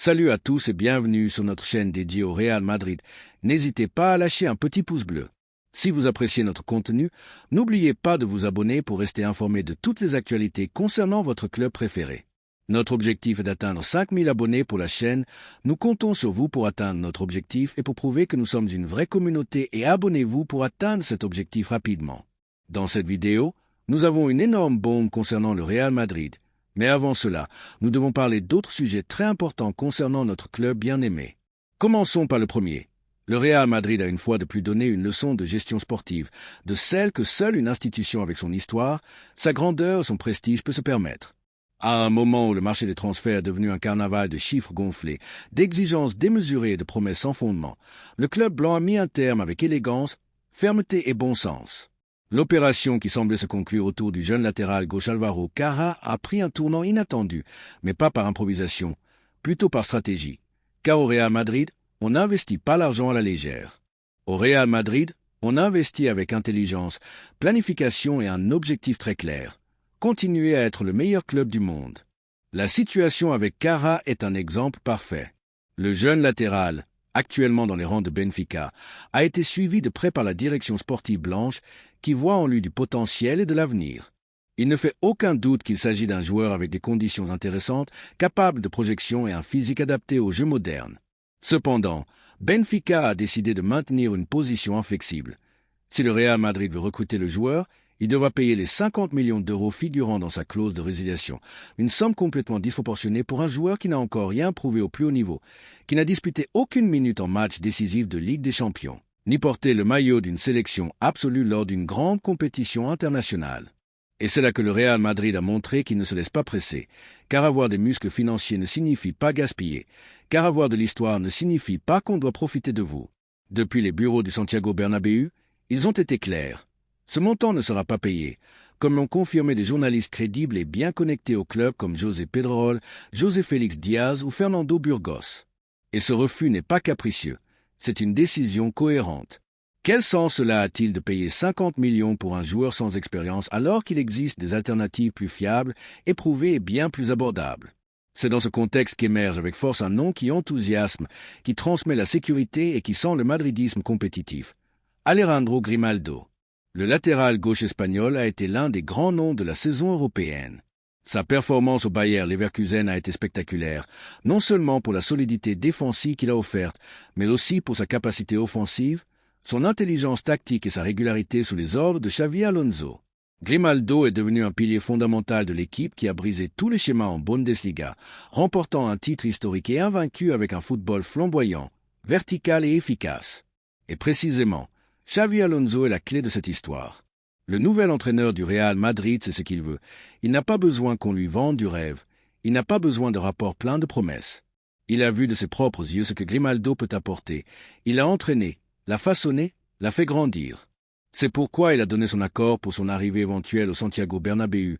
Salut à tous et bienvenue sur notre chaîne dédiée au Real Madrid. N'hésitez pas à lâcher un petit pouce bleu. Si vous appréciez notre contenu, n'oubliez pas de vous abonner pour rester informé de toutes les actualités concernant votre club préféré. Notre objectif est d'atteindre 5000 abonnés pour la chaîne. Nous comptons sur vous pour atteindre notre objectif et pour prouver que nous sommes une vraie communauté et abonnez-vous pour atteindre cet objectif rapidement. Dans cette vidéo, nous avons une énorme bombe concernant le Real Madrid. Mais avant cela, nous devons parler d'autres sujets très importants concernant notre club bien-aimé. Commençons par le premier. Le Real Madrid a une fois de plus donné une leçon de gestion sportive, de celle que seule une institution avec son histoire, sa grandeur et son prestige peut se permettre. À un moment où le marché des transferts est devenu un carnaval de chiffres gonflés, d'exigences démesurées et de promesses sans fondement, le club blanc a mis un terme avec élégance, fermeté et bon sens. L'opération qui semblait se conclure autour du jeune latéral gauche Alvaro Cara a pris un tournant inattendu, mais pas par improvisation, plutôt par stratégie. Car au Real Madrid, on n'investit pas l'argent à la légère. Au Real Madrid, on investit avec intelligence, planification et un objectif très clair. Continuer à être le meilleur club du monde. La situation avec Cara est un exemple parfait. Le jeune latéral, actuellement dans les rangs de Benfica, a été suivi de près par la direction sportive blanche qui voit en lui du potentiel et de l'avenir. Il ne fait aucun doute qu'il s'agit d'un joueur avec des conditions intéressantes, capable de projection et un physique adapté au jeu moderne. Cependant, Benfica a décidé de maintenir une position inflexible. Si le Real Madrid veut recruter le joueur, il devra payer les 50 millions d'euros figurant dans sa clause de résiliation, une somme complètement disproportionnée pour un joueur qui n'a encore rien prouvé au plus haut niveau, qui n'a disputé aucune minute en match décisif de Ligue des Champions, ni porté le maillot d'une sélection absolue lors d'une grande compétition internationale. Et c'est là que le Real Madrid a montré qu'il ne se laisse pas presser, car avoir des muscles financiers ne signifie pas gaspiller, car avoir de l'histoire ne signifie pas qu'on doit profiter de vous. Depuis les bureaux du Santiago Bernabéu, ils ont été clairs. Ce montant ne sera pas payé, comme l'ont confirmé des journalistes crédibles et bien connectés au club comme José Pedrerol, José Félix Diaz ou Fernando Burgos. Et ce refus n'est pas capricieux, c'est une décision cohérente. Quel sens cela a-t-il de payer 50 millions pour un joueur sans expérience alors qu'il existe des alternatives plus fiables, éprouvées et bien plus abordables? C'est dans ce contexte qu'émerge avec force un nom qui enthousiasme, qui transmet la sécurité et qui sent le madridisme compétitif. Alejandro Grimaldo. Le latéral gauche espagnol a été l'un des grands noms de la saison européenne. Sa performance au Bayer Leverkusen a été spectaculaire, non seulement pour la solidité défensive qu'il a offerte, mais aussi pour sa capacité offensive, son intelligence tactique et sa régularité sous les ordres de Xavi Alonso. Grimaldo est devenu un pilier fondamental de l'équipe qui a brisé tous les schémas en Bundesliga, remportant un titre historique et invaincu avec un football flamboyant, vertical et efficace. Et précisément, Xavi Alonso est la clé de cette histoire. Le nouvel entraîneur du Real Madrid sait ce qu'il veut. Il n'a pas besoin qu'on lui vende du rêve. Il n'a pas besoin de rapports pleins de promesses. Il a vu de ses propres yeux ce que Grimaldo peut apporter. Il l'a entraîné, l'a façonné, l'a fait grandir. C'est pourquoi il a donné son accord pour son arrivée éventuelle au Santiago Bernabéu,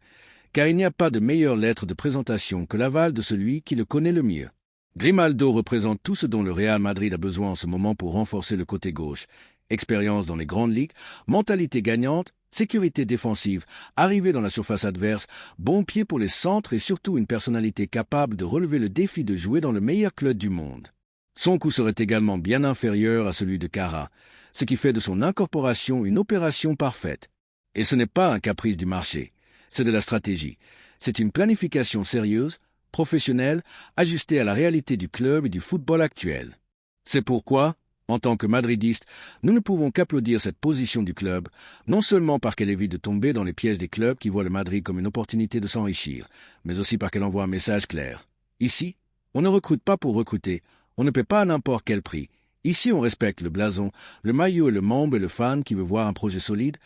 car il n'y a pas de meilleure lettre de présentation que l'aval de celui qui le connaît le mieux. Grimaldo représente tout ce dont le Real Madrid a besoin en ce moment pour renforcer le côté gauche. Expérience dans les grandes ligues, mentalité gagnante, sécurité défensive, arrivée dans la surface adverse, bon pied pour les centres et surtout une personnalité capable de relever le défi de jouer dans le meilleur club du monde. Son coût serait également bien inférieur à celui de Cara, ce qui fait de son incorporation une opération parfaite. Et ce n'est pas un caprice du marché, c'est de la stratégie. C'est une planification sérieuse, professionnelle, ajustée à la réalité du club et du football actuel. C'est pourquoi, en tant que madridistes, nous ne pouvons qu'applaudir cette position du club, non seulement parce qu'elle évite de tomber dans les pièges des clubs qui voient le Madrid comme une opportunité de s'enrichir, mais aussi parce qu'elle envoie un message clair. Ici, on ne recrute pas pour recruter, on ne paie pas à n'importe quel prix. Ici, on respecte le blason, le maillot et le membre et le fan qui veut voir un projet solide,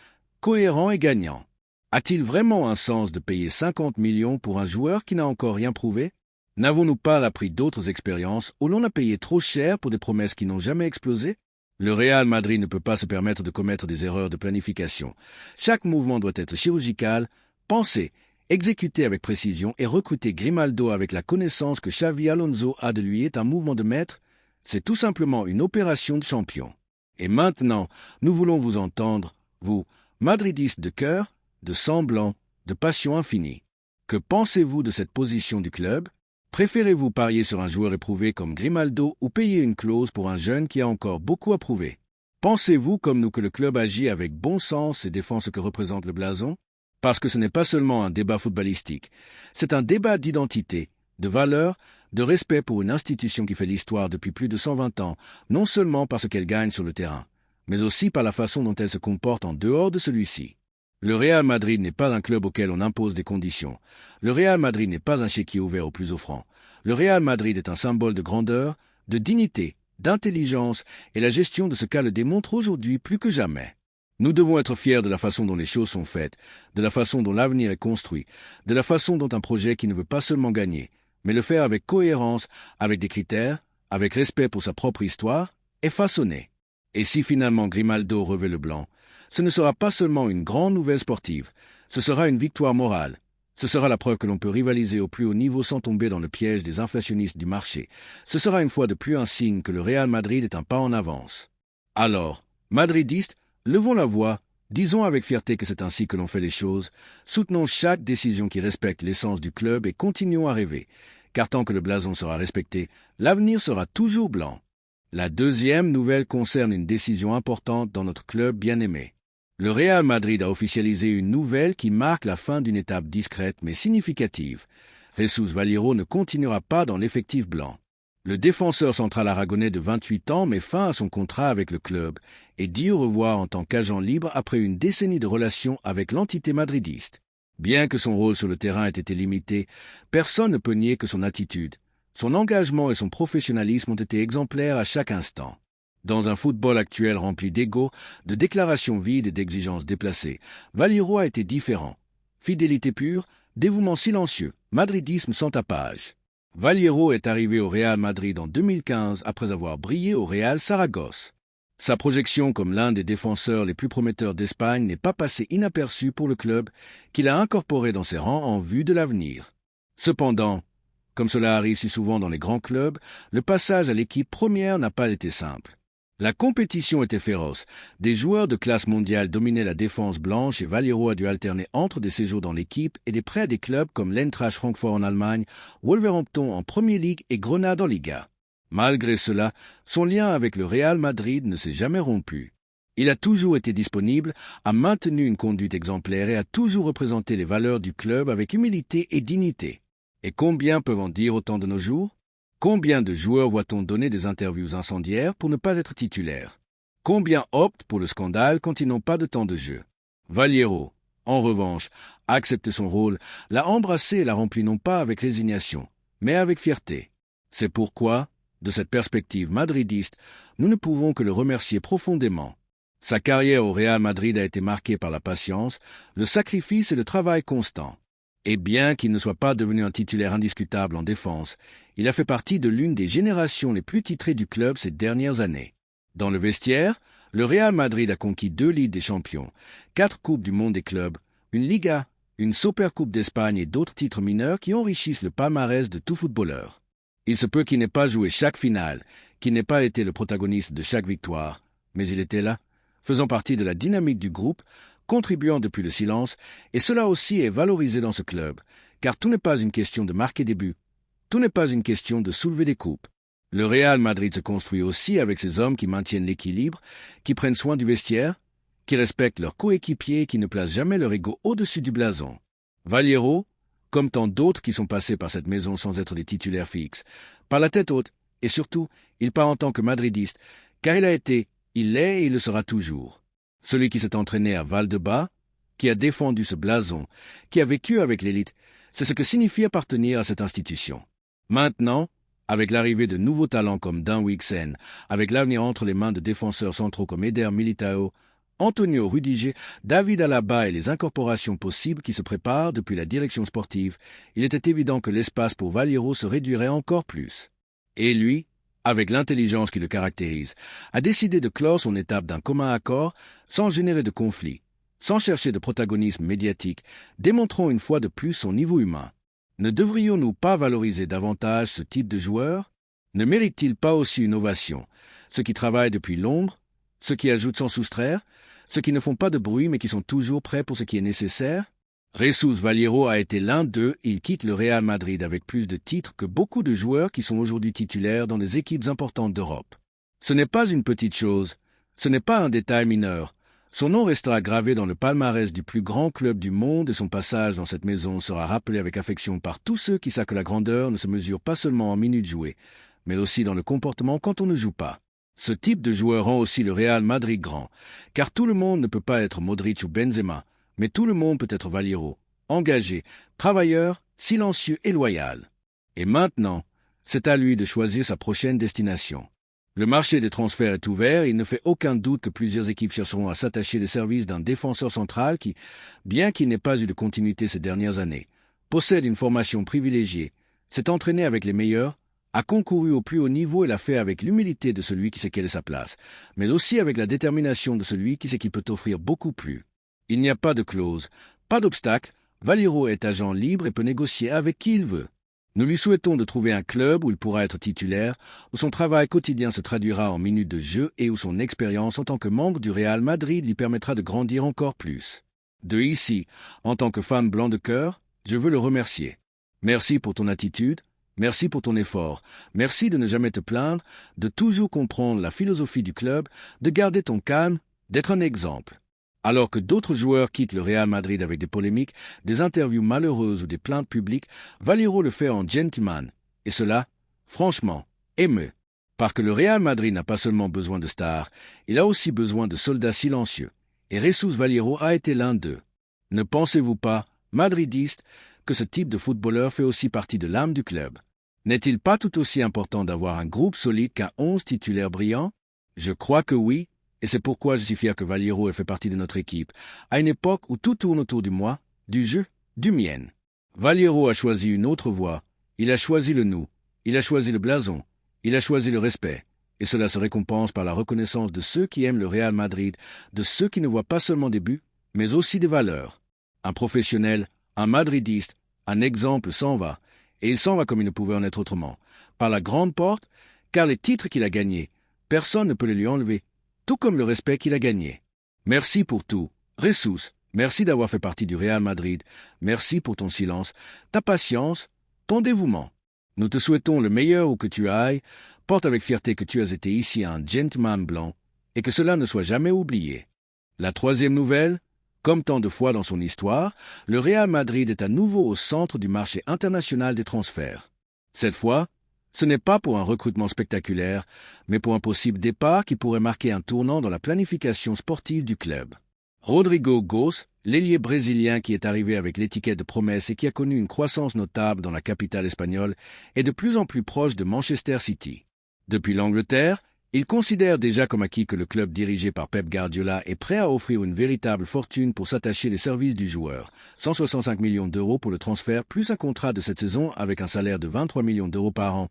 cohérent et gagnant. A-t-il vraiment un sens de payer 50 millions pour un joueur qui n'a encore rien prouvé? N'avons-nous pas appris d'autres expériences où l'on a payé trop cher pour des promesses qui n'ont jamais explosé? Le Real Madrid ne peut pas se permettre de commettre des erreurs de planification. Chaque mouvement doit être chirurgical, pensé, exécuté avec précision et recruter Grimaldo avec la connaissance que Xavi Alonso a de lui est un mouvement de maître. C'est tout simplement une opération de champion. Et maintenant, nous voulons vous entendre, vous, madridistes de cœur, de sang blanc, de passion infinie. Que pensez-vous de cette position du club? Préférez-vous parier sur un joueur éprouvé comme Grimaldo ou payer une clause pour un jeune qui a encore beaucoup à prouver? Pensez-vous comme nous que le club agit avec bon sens et défend ce que représente le blason? Parce que ce n'est pas seulement un débat footballistique, c'est un débat d'identité, de valeur, de respect pour une institution qui fait l'histoire depuis plus de 120 ans, non seulement par ce qu'elle gagne sur le terrain, mais aussi par la façon dont elle se comporte en dehors de celui-ci. Le Real Madrid n'est pas un club auquel on impose des conditions. Le Real Madrid n'est pas un chéquier ouvert aux plus offrants. Le Real Madrid est un symbole de grandeur, de dignité, d'intelligence, et la gestion de ce cas le démontre aujourd'hui plus que jamais. Nous devons être fiers de la façon dont les choses sont faites, de la façon dont l'avenir est construit, de la façon dont un projet qui ne veut pas seulement gagner, mais le faire avec cohérence, avec des critères, avec respect pour sa propre histoire, est façonné. Et si finalement Grimaldo revêt le blanc, ce ne sera pas seulement une grande nouvelle sportive, ce sera une victoire morale. Ce sera la preuve que l'on peut rivaliser au plus haut niveau sans tomber dans le piège des inflationnistes du marché. Ce sera une fois de plus un signe que le Real Madrid est un pas en avance. Alors, madridistes, levons la voix, disons avec fierté que c'est ainsi que l'on fait les choses, soutenons chaque décision qui respecte l'essence du club et continuons à rêver, car tant que le blason sera respecté, l'avenir sera toujours blanc. La deuxième nouvelle concerne une décision importante dans notre club bien-aimé. Le Real Madrid a officialisé une nouvelle qui marque la fin d'une étape discrète mais significative. Jesus Vallejo ne continuera pas dans l'effectif blanc. Le défenseur central aragonais de 28 ans met fin à son contrat avec le club et dit au revoir en tant qu'agent libre après une décennie de relations avec l'entité madridiste. Bien que son rôle sur le terrain ait été limité, personne ne peut nier que son attitude, son engagement et son professionnalisme ont été exemplaires à chaque instant. Dans un football actuel rempli d'ego, de déclarations vides et d'exigences déplacées, Vallejo a été différent. Fidélité pure, dévouement silencieux, madridisme sans tapage. Vallejo est arrivé au Real Madrid en 2015 après avoir brillé au Real Saragosse. Sa projection comme l'un des défenseurs les plus prometteurs d'Espagne n'est pas passée inaperçue pour le club, qu'il a incorporé dans ses rangs en vue de l'avenir. Cependant, comme cela arrive si souvent dans les grands clubs, le passage à l'équipe première n'a pas été simple. La compétition était féroce. Des joueurs de classe mondiale dominaient la défense blanche et Vallejo a dû alterner entre des séjours dans l'équipe et des prêts à des clubs comme l'Eintracht Francfort en Allemagne, Wolverhampton en Premier League et Grenade en Liga. Malgré cela, son lien avec le Real Madrid ne s'est jamais rompu. Il a toujours été disponible, a maintenu une conduite exemplaire et a toujours représenté les valeurs du club avec humilité et dignité. Et combien peuvent en dire autant de nos jours? Combien de joueurs voit-on donner des interviews incendiaires pour ne pas être titulaires? Combien optent pour le scandale quand ils n'ont pas de temps de jeu? Vallejo, en revanche, a accepté son rôle, l'a embrassé et l'a rempli non pas avec résignation, mais avec fierté. C'est pourquoi, de cette perspective madridiste, nous ne pouvons que le remercier profondément. Sa carrière au Real Madrid a été marquée par la patience, le sacrifice et le travail constant. Et bien qu'il ne soit pas devenu un titulaire indiscutable en défense, il a fait partie de l'une des générations les plus titrées du club ces dernières années. Dans le vestiaire, le Real Madrid a conquis 2 Ligues des Champions, 4 Coupes du Monde des clubs, une Liga, une Supercoupe d'Espagne et d'autres titres mineurs qui enrichissent le palmarès de tout footballeur. Il se peut qu'il n'ait pas joué chaque finale, qu'il n'ait pas été le protagoniste de chaque victoire, mais il était là, faisant partie de la dynamique du groupe, contribuant depuis le silence, et cela aussi est valorisé dans ce club, car tout n'est pas une question de marquer des buts, tout n'est pas une question de soulever des coupes. Le Real Madrid se construit aussi avec ces hommes qui maintiennent l'équilibre, qui prennent soin du vestiaire, qui respectent leurs coéquipiers et qui ne placent jamais leur ego au-dessus du blason. Vallejo, comme tant d'autres qui sont passés par cette maison sans être des titulaires fixes, par la tête haute, et surtout, il part en tant que madridiste, car il a été, il l'est et il le sera toujours. Celui qui s'est entraîné à Valdebebas, qui a défendu ce blason, qui a vécu avec l'élite, c'est ce que signifie appartenir à cette institution. Maintenant, avec l'arrivée de nouveaux talents comme Dan Wixen, avec l'avenir entre les mains de défenseurs centraux comme Eder Militao, Antonio Rudiger, David Alaba et les incorporations possibles qui se préparent depuis la direction sportive, il était évident que l'espace pour Vallejo se réduirait encore plus. Et lui, avec l'intelligence qui le caractérise, a décidé de clore son étape d'un commun accord sans générer de conflit, sans chercher de protagonisme médiatique, démontrant une fois de plus son niveau humain. Ne devrions-nous pas valoriser davantage ce type de joueur? Ne mérite-t-il pas aussi une ovation? Ceux qui travaillent depuis l'ombre, ceux qui ajoutent sans soustraire, ceux qui ne font pas de bruit mais qui sont toujours prêts pour ce qui est nécessaire? Jesus Vallejo a été l'un d'eux, il quitte le Real Madrid avec plus de titres que beaucoup de joueurs qui sont aujourd'hui titulaires dans des équipes importantes d'Europe. Ce n'est pas une petite chose, ce n'est pas un détail mineur. Son nom restera gravé dans le palmarès du plus grand club du monde et son passage dans cette maison sera rappelé avec affection par tous ceux qui savent que la grandeur ne se mesure pas seulement en minutes jouées, mais aussi dans le comportement quand on ne joue pas. Ce type de joueur rend aussi le Real Madrid grand, car tout le monde ne peut pas être Modric ou Benzema, mais tout le monde peut être Vallejo, engagé, travailleur, silencieux et loyal. Et maintenant, c'est à lui de choisir sa prochaine destination. Le marché des transferts est ouvert et il ne fait aucun doute que plusieurs équipes chercheront à s'attacher les services d'un défenseur central qui, bien qu'il n'ait pas eu de continuité ces dernières années, possède une formation privilégiée, s'est entraîné avec les meilleurs, a concouru au plus haut niveau et l'a fait avec l'humilité de celui qui sait quelle est sa place, mais aussi avec la détermination de celui qui sait qu'il peut offrir beaucoup plus. Il n'y a pas de clause, pas d'obstacle, Vallejo est agent libre et peut négocier avec qui il veut. Nous lui souhaitons de trouver un club où il pourra être titulaire, où son travail quotidien se traduira en minutes de jeu et où son expérience en tant que membre du Real Madrid lui permettra de grandir encore plus. De ici, en tant que fan blanc de cœur, je veux le remercier. Merci pour ton attitude, merci pour ton effort, merci de ne jamais te plaindre, de toujours comprendre la philosophie du club, de garder ton calme, d'être un exemple. Alors que d'autres joueurs quittent le Real Madrid avec des polémiques, des interviews malheureuses ou des plaintes publiques, Vallejo le fait en gentleman. Et cela, franchement, émeut. Parce que le Real Madrid n'a pas seulement besoin de stars, il a aussi besoin de soldats silencieux. Et Jesus Vallejo a été l'un d'eux. Ne pensez-vous pas, madridistes, que ce type de footballeur fait aussi partie de l'âme du club? N'est-il pas tout aussi important d'avoir un groupe solide qu'un 11 titulaire brillant? Je crois que oui. Et c'est pourquoi je suis fier que Vallejo ait fait partie de notre équipe, à une époque où tout tourne autour du moi, du jeu, du mien. Vallejo a choisi une autre voie, il a choisi le nous, il a choisi le blason, il a choisi le respect, et cela se récompense par la reconnaissance de ceux qui aiment le Real Madrid, de ceux qui ne voient pas seulement des buts, mais aussi des valeurs. Un professionnel, un madridiste, un exemple s'en va, et il s'en va comme il ne pouvait en être autrement, par la grande porte, car les titres qu'il a gagnés, personne ne peut les lui enlever, tout comme le respect qu'il a gagné. Merci pour tout. Jesus, merci d'avoir fait partie du Real Madrid. Merci pour ton silence, ta patience, ton dévouement. Nous te souhaitons le meilleur où que tu ailles. Porte avec fierté que tu as été ici un gentleman blanc et que cela ne soit jamais oublié. La troisième nouvelle, comme tant de fois dans son histoire, le Real Madrid est à nouveau au centre du marché international des transferts. Cette fois, ce n'est pas pour un recrutement spectaculaire, mais pour un possible départ qui pourrait marquer un tournant dans la planification sportive du club. Rodrigo Goes, l'ailier brésilien qui est arrivé avec l'étiquette de promesse et qui a connu une croissance notable dans la capitale espagnole, est de plus en plus proche de Manchester City. Depuis l'Angleterre, il considère déjà comme acquis que le club dirigé par Pep Guardiola est prêt à offrir une véritable fortune pour s'attacher les services du joueur. 165 millions d'euros pour le transfert, plus un contrat de cette saison avec un salaire de 23 millions d'euros par an,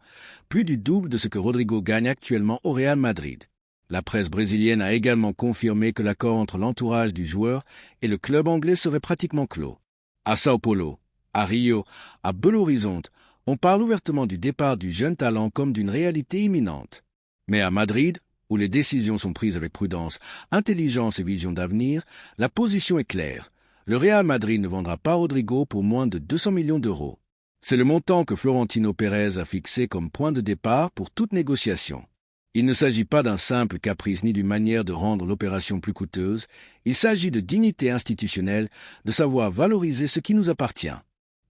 plus du double de ce que Rodrigo gagne actuellement au Real Madrid. La presse brésilienne a également confirmé que l'accord entre l'entourage du joueur et le club anglais serait pratiquement clos. À Sao Paulo, à Rio, à Belo Horizonte, on parle ouvertement du départ du jeune talent comme d'une réalité imminente. Mais à Madrid, où les décisions sont prises avec prudence, intelligence et vision d'avenir, la position est claire. Le Real Madrid ne vendra pas Rodrigo pour moins de 200 millions d'euros. C'est le montant que Florentino Pérez a fixé comme point de départ pour toute négociation. Il ne s'agit pas d'un simple caprice ni d'une manière de rendre l'opération plus coûteuse, il s'agit de dignité institutionnelle, de savoir valoriser ce qui nous appartient.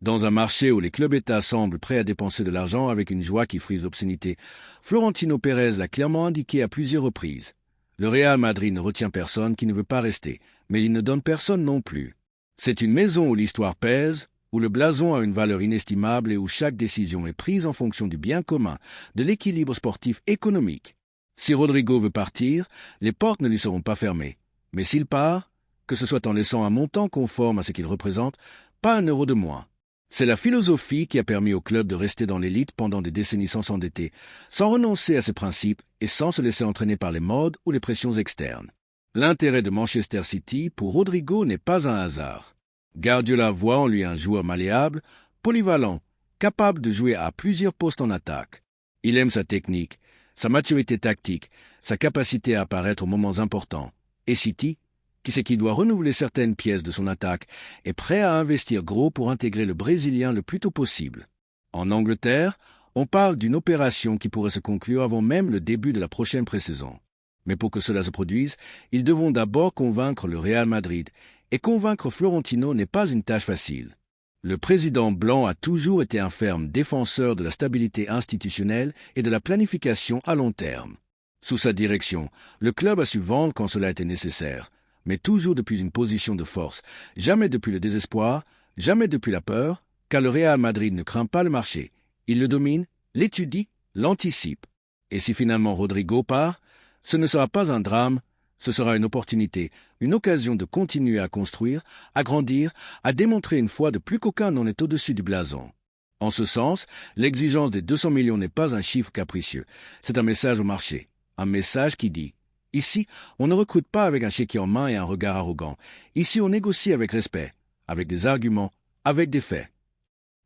Dans un marché où les clubs-États semblent prêts à dépenser de l'argent avec une joie qui frise l'obscénité, Florentino Pérez l'a clairement indiqué à plusieurs reprises. Le Real Madrid ne retient personne qui ne veut pas rester, mais il ne donne personne non plus. C'est une maison où l'histoire pèse, où le blason a une valeur inestimable et où chaque décision est prise en fonction du bien commun, de l'équilibre sportif économique. Si Rodrigo veut partir, les portes ne lui seront pas fermées. Mais s'il part, que ce soit en laissant un montant conforme à ce qu'il représente, pas un euro de moins. C'est la philosophie qui a permis au club de rester dans l'élite pendant des décennies sans s'endetter, sans renoncer à ses principes et sans se laisser entraîner par les modes ou les pressions externes. L'intérêt de Manchester City pour Rodrigo n'est pas un hasard. Guardiola voit en lui un joueur malléable, polyvalent, capable de jouer à plusieurs postes en attaque. Il aime sa technique, sa maturité tactique, sa capacité à apparaître aux moments importants. Et City qui sait qu'il doit renouveler certaines pièces de son attaque, est prêt à investir gros pour intégrer le Brésilien le plus tôt possible. En Angleterre, on parle d'une opération qui pourrait se conclure avant même le début de la prochaine pré-saison. Mais pour que cela se produise, ils devront d'abord convaincre le Real Madrid, et convaincre Florentino n'est pas une tâche facile. Le président blanc a toujours été un ferme défenseur de la stabilité institutionnelle et de la planification à long terme. Sous sa direction, le club a su vendre quand cela était nécessaire, mais toujours depuis une position de force, jamais depuis le désespoir, jamais depuis la peur, car le Real Madrid ne craint pas le marché. Il le domine, l'étudie, l'anticipe. Et si finalement Rodrigo part, ce ne sera pas un drame, ce sera une opportunité, une occasion de continuer à construire, à grandir, à démontrer une fois de plus qu'aucun n'en est au-dessus du blason. En ce sens, l'exigence des 200 millions n'est pas un chiffre capricieux, c'est un message au marché, un message qui dit « Ici, on ne recrute pas avec un chéquier en main et un regard arrogant. Ici, on négocie avec respect, avec des arguments, avec des faits. »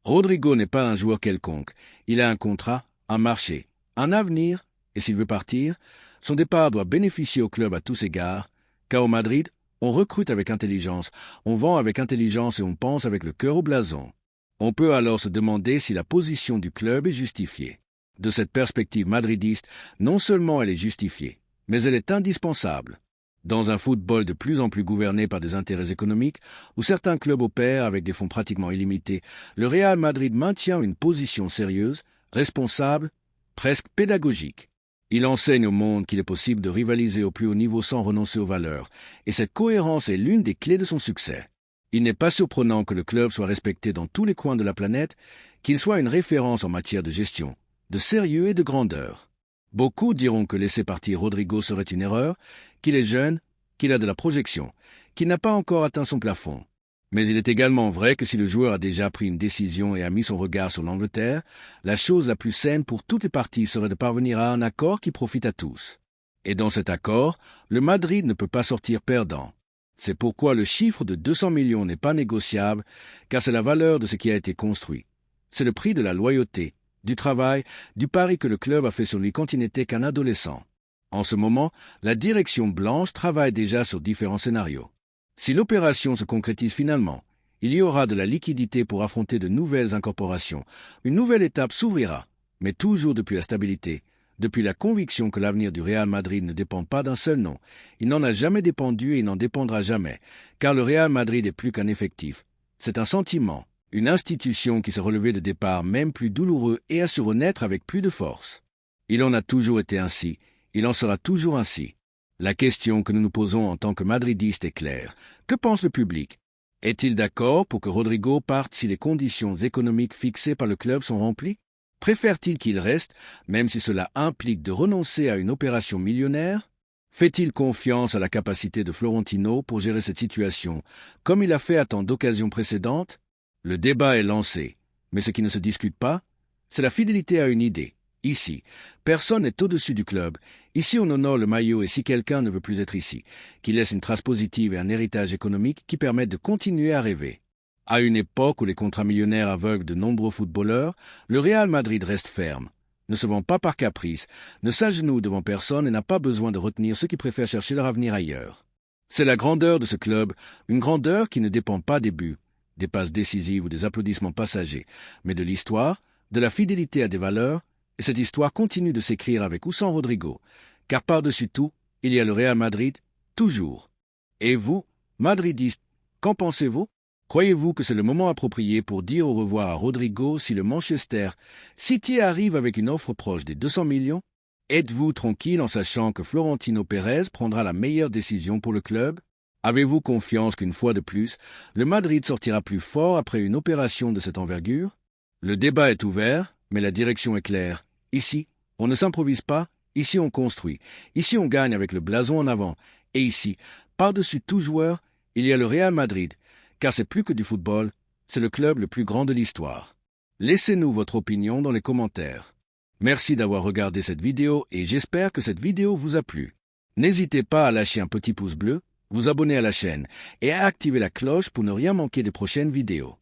Rodrigo n'est pas un joueur quelconque. Il a un contrat, un marché, un avenir, et s'il veut partir, son départ doit bénéficier au club à tous égards, car au Madrid, on recrute avec intelligence, on vend avec intelligence et on pense avec le cœur au blason. On peut alors se demander si la position du club est justifiée. De cette perspective madridiste, non seulement elle est justifiée, mais elle est indispensable. Dans un football de plus en plus gouverné par des intérêts économiques, où certains clubs opèrent avec des fonds pratiquement illimités, le Real Madrid maintient une position sérieuse, responsable, presque pédagogique. Il enseigne au monde qu'il est possible de rivaliser au plus haut niveau sans renoncer aux valeurs, et cette cohérence est l'une des clés de son succès. Il n'est pas surprenant que le club soit respecté dans tous les coins de la planète, qu'il soit une référence en matière de gestion, de sérieux et de grandeur. Beaucoup diront que laisser partir Rodrigo serait une erreur, qu'il est jeune, qu'il a de la projection, qu'il n'a pas encore atteint son plafond. Mais il est également vrai que si le joueur a déjà pris une décision et a mis son regard sur l'Angleterre, la chose la plus saine pour toutes les parties serait de parvenir à un accord qui profite à tous. Et dans cet accord, le Madrid ne peut pas sortir perdant. C'est pourquoi le chiffre de 200 millions n'est pas négociable, car c'est la valeur de ce qui a été construit. C'est le prix de la loyauté, du travail, du pari que le club a fait sur lui quand il n'était qu'un adolescent. En ce moment, la direction blanche travaille déjà sur différents scénarios. Si l'opération se concrétise finalement, il y aura de la liquidité pour affronter de nouvelles incorporations. Une nouvelle étape s'ouvrira, mais toujours depuis la stabilité, depuis la conviction que l'avenir du Real Madrid ne dépend pas d'un seul nom. Il n'en a jamais dépendu et il n'en dépendra jamais, car le Real Madrid est plus qu'un effectif. C'est un sentiment, une institution qui s'est relevée de départ même plus douloureux et a su renaître avec plus de force. Il en a toujours été ainsi, il en sera toujours ainsi. La question que nous nous posons en tant que madridistes est claire. Que pense le public? Est-il d'accord pour que Rodrigo parte si les conditions économiques fixées par le club sont remplies? Préfère-t-il qu'il reste, même si cela implique de renoncer à une opération millionnaire? Fait-il confiance à la capacité de Florentino pour gérer cette situation, comme il a fait à tant d'occasions précédentes? Le débat est lancé, mais ce qui ne se discute pas, c'est la fidélité à une idée. Ici, personne n'est au-dessus du club. Ici, on honore le maillot et si quelqu'un ne veut plus être ici, qu'il laisse une trace positive et un héritage économique qui permettent de continuer à rêver. À une époque où les contrats millionnaires aveuglent de nombreux footballeurs, le Real Madrid reste ferme, ne se vend pas par caprice, ne s'agenouille devant personne et n'a pas besoin de retenir ceux qui préfèrent chercher leur avenir ailleurs. C'est la grandeur de ce club, une grandeur qui ne dépend pas des buts, des passes décisives ou des applaudissements passagers, mais de l'histoire, de la fidélité à des valeurs. Et cette histoire continue de s'écrire avec ou sans Rodrigo, car par-dessus tout, il y a le Real Madrid, toujours. Et vous, madridistes, qu'en pensez-vous? Croyez-vous que c'est le moment approprié pour dire au revoir à Rodrigo si le Manchester City arrive avec une offre proche des 200 millions? Êtes-vous tranquille en sachant que Florentino Pérez prendra la meilleure décision pour le club? Avez-vous confiance qu'une fois de plus, le Madrid sortira plus fort après une opération de cette envergure? Le débat est ouvert, mais la direction est claire. Ici, on ne s'improvise pas, ici on construit, ici on gagne avec le blason en avant, et ici, par-dessus tout joueur, il y a le Real Madrid, car c'est plus que du football, c'est le club le plus grand de l'histoire. Laissez-nous votre opinion dans les commentaires. Merci d'avoir regardé cette vidéo et j'espère que cette vidéo vous a plu. N'hésitez pas à lâcher un petit pouce bleu, vous abonner à la chaîne et à activer la cloche pour ne rien manquer des prochaines vidéos.